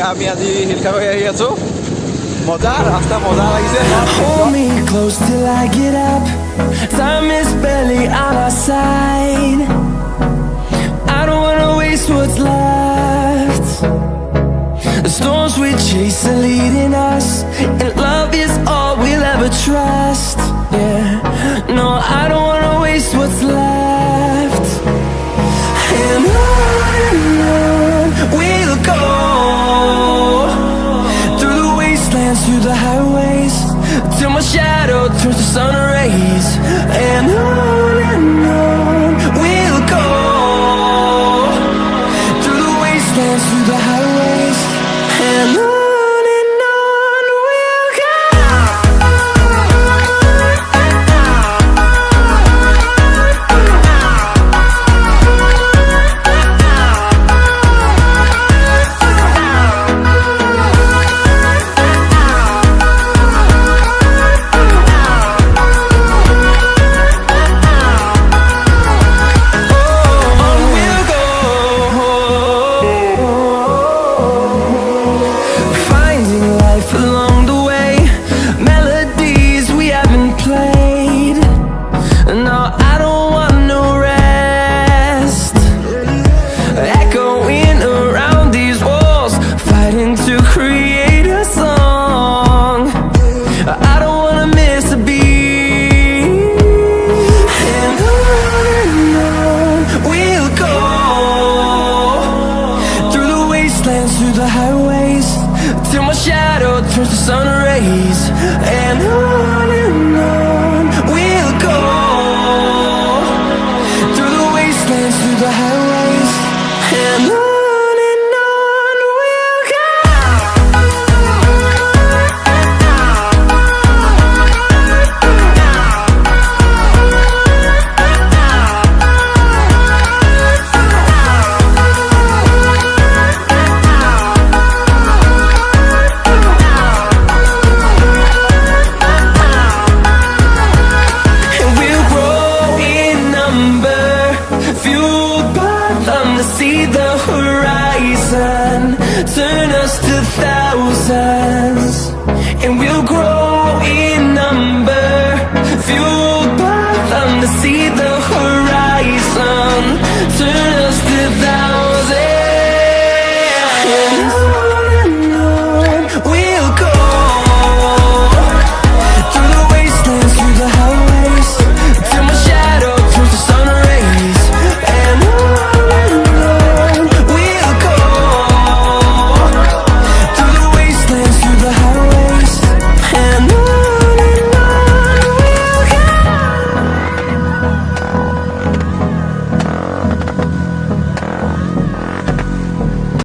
আমি আজি হিল খাই আহি আছো মজা ৰাস্তা মজা লাগিছে Hold me close till I get up. Time is barely on our side. I don't wanna waste what's left. The storms we chase are leading us, and love is all we'll ever trust. Yeah, no, I don't wanna waste what's left. And on we'll go, through the wastelands, through the highways, till my shadow turns to sun rays. And on we'll go, through the wastelands, through the highways, and on we'll go. Finding life along the way, melodies we haven't played. No, I don't want no rest. Echoing around these walls, fighting to create a song. I don't wanna miss a beat. And on we'll go, through the wastelands, through the highways, till my shadow turns to sun rays. And on we'll go, through the wastelands, through the highways, and on we'll go. And we'll grow in number, fueled by them to see the horizon, turn us to thousands.